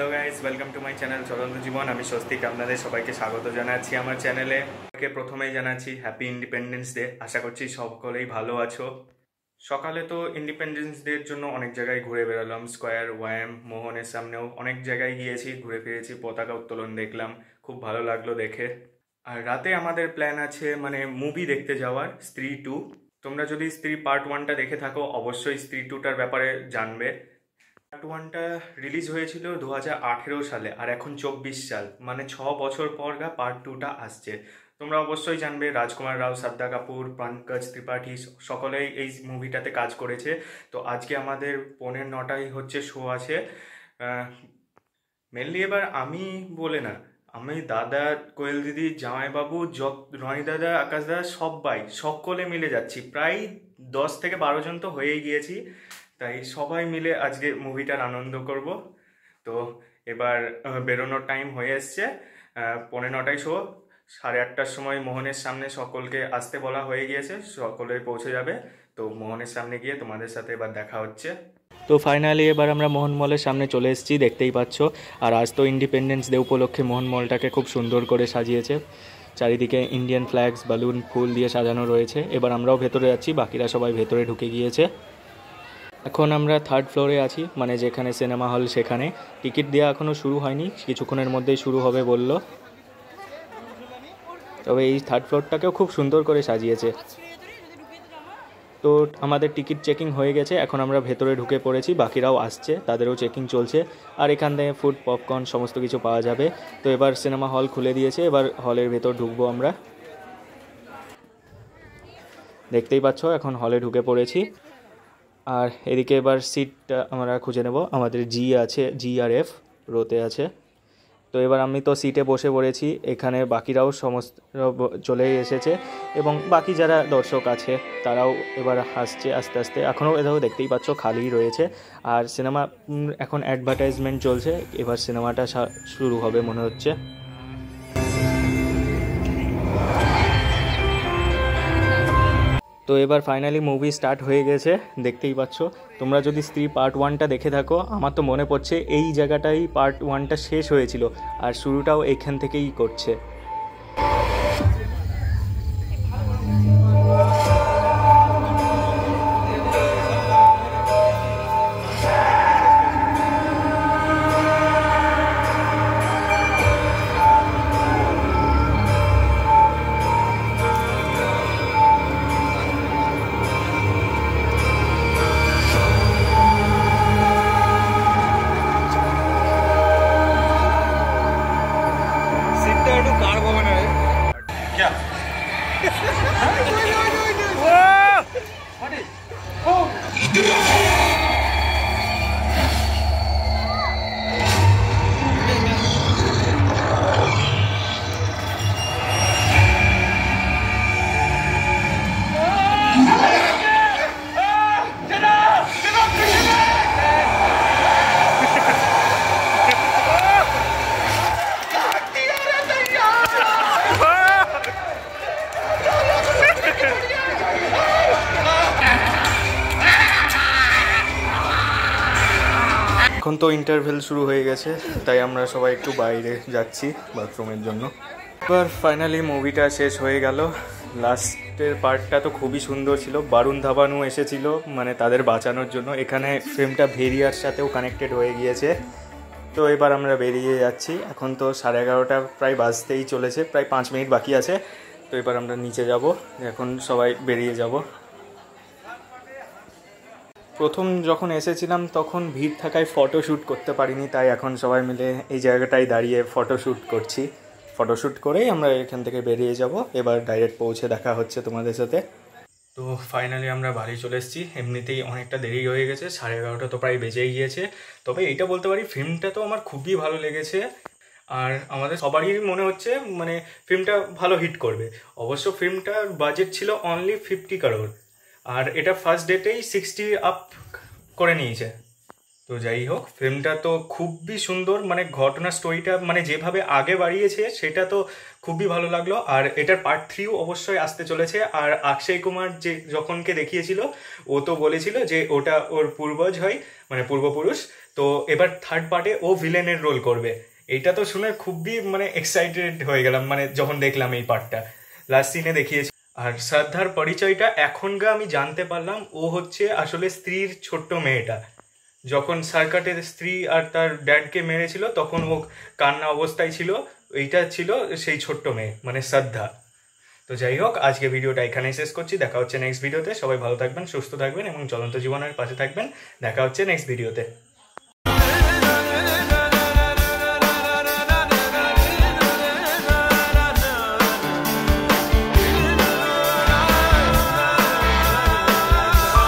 Hello guys, welcome to my channel চলন্ত জীবন। আমি স্বস্তিক, আপনাদের সবাইকে স্বাগত জানাচ্ছি আমার চ্যানেলে। প্রথমেই জানাচ্ছি হ্যাপি ইন্ডিপেন্ডেন্স ডে। আশা করছি সকলেই ভালো আছো। সকালে তো ইন্ডিপেন্ডেন্স ডের জন্য অনেক জায়গায় ঘুরে বেড়ালাম, স্কোয়ার, ওয়াম, মোহনের সামনেও অনেক জায়গায় গিয়েছি, ঘুরে ফিরেছি, পতাকা উত্তোলন দেখলাম, খুব ভালো লাগলো দেখে। আর রাতে আমাদের প্ল্যান আছে মুভি দেখতে যাওয়ার, স্ত্রী 2। তোমরা যদি স্ত্রী পার্ট 1টা দেখে থাকো অবশ্যই স্ত্রী 2টার ব্যাপারে জানবে। পার্ট 1টা রিলিজ হয়েছিল 2018 সালে, আর এখন 24 সাল, 6 বছর পর পার্ট 2টা আসছে। তোমরা অবশ্যই জানবে রাজকুমার রাও, শ্রদ্ধা কাপুর, পঙ্কজ ত্রিপাঠী সকলেই এই মুভিটাতে কাজ করেছে। তো আজকে আমাদের 9:45 হচ্ছে শো আছে। মেনলি এবার আমি বলে না, আমি দাদা, কোয়েল দিদি, জামাইবাবু, রনি দাদা, আকাশ দাদা সবাই সকলে মিলে যাচ্ছি। প্রায় 10 থেকে 12 জন তো হয়েই গিয়েছি। তাই সবাই মিলে আজকে মুভিটার আনন্দ করব। তো এবার বেরোনোর টাইম হয়ে এসছে। 9:45 শো, 8:30টার সময় মোহনের সামনে সকলকে আসতে বলা হয়ে গিয়েছে, সকলে পৌঁছে যাবে। তো মোহনের সামনে গিয়ে তোমাদের সাথে এবার দেখা হচ্ছে। তো ফাইনালি এবার আমরা মোহন মলের সামনে চলে এসেছি, দেখতেই পাচ্ছ। আর আজ তো ইন্ডিপেন্ডেন্স ডে উপলক্ষে মোহন মলটাকে খুব সুন্দর করে সাজিয়েছে। চারিদিকে ইন্ডিয়ান ফ্ল্যাগস, বালুন, ফুল দিয়ে সাজানো রয়েছে। এবার আমরাও ভেতরে যাচ্ছি, বাকিরা সবাই ভেতরে ঢুকে গিয়েছে। এখন আমরা 3rd ফ্লোরে আছি, যেখানে সিনেমা হল সেখানে। টিকিট দেওয়া এখনও শুরু হয়নি, কিছুক্ষণের মধ্যেই শুরু হবে বলল। তবে এই 3rd ফ্লোরটাকেও খুব সুন্দর করে সাজিয়েছে। তো আমাদের টিকিট চেকিং হয়ে গেছে, এখন আমরা ভেতরে ঢুকে পড়েছি, বাকিরাও আসছে, তাদেরও চেকিং চলছে। আর এখান থেকে ফুড, পপকর্ন সমস্ত কিছু পাওয়া যাবে। তো এবার সিনেমা হল খুলে দিয়েছে, এবার হলের ভেতর ঢুকবো আমরা। দেখতেই পাচ্ছ এখন হলে ঢুকে পড়েছি। আর এদিকে এবার সিটটা আমরা খুঁজে নেব। আমাদের জি আছে, জি আর এফ রোতে আছে। তো এবার আমি তো সিটে বসে পড়েছি, এখানে বাকিরাও সমস্ত চলে এসেছে, এবং বাকি যারা দর্শক আছে তারাও এবার আসছে আস্তে আস্তে। এখনও এটাও দেখতেই পাচ্ছ খালিই রয়েছে। আর সিনেমা এখন অ্যাডভার্টাইজমেন্ট চলছে, এবার সিনেমাটা শুরু হবে মনে হচ্ছে। তো এবার ফাইনালি মুভি স্টার্ট হয়ে গেছে, দেখতেই পাচ্ছ। তোমরা যদি স্ত্রী পার্ট 1টা দেখে থাকো, আমার তো মনে পড়ছে এই জায়গাটাই পার্ট 1টা শেষ হয়েছিল, আর শুরুটাও এখান থেকেই করছে। এখন তো ইন্টারভেল শুরু হয়ে গেছে, তাই আমরা সবাই একটু বাইরে যাচ্ছি বাথরুমের জন্য। এবার ফাইনালি মুভিটা শেষ হয়ে গেল। লাস্টের পার্টটা তো খুবই সুন্দর ছিল। বারুণ ধাবানও এসেছিল তাদের বাঁচানোর জন্য। এখানে ফিল্মটা ভেরিয়ার সাথেও কানেক্টেড হয়ে গিয়েছে। তো এবার আমরা বেরিয়ে যাচ্ছি। এখন তো 11:30 প্রায় বাজতেই চলেছে, প্রায় 5 মিনিট বাকি আছে। তো এবার আমরা নিচে যাব, এখন সবাই বেরিয়ে যাব। প্রথম যখন এসেছিলাম তখন ভিড় থাকায় ফটোশ্যুট করতে পারিনি, তাই এখন সবাই মিলে এই জায়গাটায় দাঁড়িয়ে ফটোশ্যুট করছি। ফটোশ্যুট করেই আমরা এখান থেকে বেরিয়ে যাব। এবার ডাইরেক্ট পৌঁছে দেখা হচ্ছে তোমাদের সাথে। তো ফাইনালি আমরা বাড়ি চলে এসেছি। এমনিতেই অনেকটা দেরি হয়ে গেছে, 11:30 তো প্রায় বেজেই গিয়েছে। তবে এইটা বলতে পারি, ফিল্মটা তো আমার খুবই ভালো লেগেছে। আর আমাদের সবারই মনে হচ্ছে ফিল্মটা ভালো হিট করবে। অবশ্য ফিল্মটার বাজেট ছিল অনলি 50 crore, আর এটা ফার্স্ট ডেটেই 60 আপ করে নিয়েছে। তো যাই হোক, ফিল্মটা তো খুবই সুন্দর, মানে ঘটনা স্টোরিটা মানে যেভাবে আগে বাড়িয়েছে সেটা তো খুবই ভালো লাগলো। আর এটার পার্ট 3 অবশ্যই আসতে চলেছে। আর অক্ষয় কুমার যে যখনকে দেখিয়েছিল, ও তো বলেছিল যে ওটা ওর পূর্বজ হয়, মানে পূর্বপুরুষ। তো এবার থার্ড পার্টে ও ভিলেনের রোল করবে। এইটা তো শুনে খুবই মানে এক্সাইটেড হয়ে গেলাম, মানে যখন দেখলাম এই পার্টটা লাস্ট সিনে দেখিয়েছে। আর শ্রদ্ধার পরিচয়টা এখনগা আমি জানতে পারলাম, ও হচ্ছে আসলে স্ত্রীর ছোট্ট মেয়েটা। যখন সার্কাটের স্ত্রী আর তার ড্যাডকে মেরেছিল তখন ও কান্না অবস্থায় ছিল, এইটা ছিল সেই ছোট্ট মেয়ে মানে শ্রদ্ধা। তো যাই হোক, আজকে ভিডিওটা এখানেই শেষ করছি। দেখা হচ্ছে নেক্সট ভিডিওতে। সবাই ভালো থাকবেন, সুস্থ থাকবেন এবং চলন্ত জীবনের পাশে থাকবেন। দেখা হচ্ছে নেক্সট ভিডিওতে।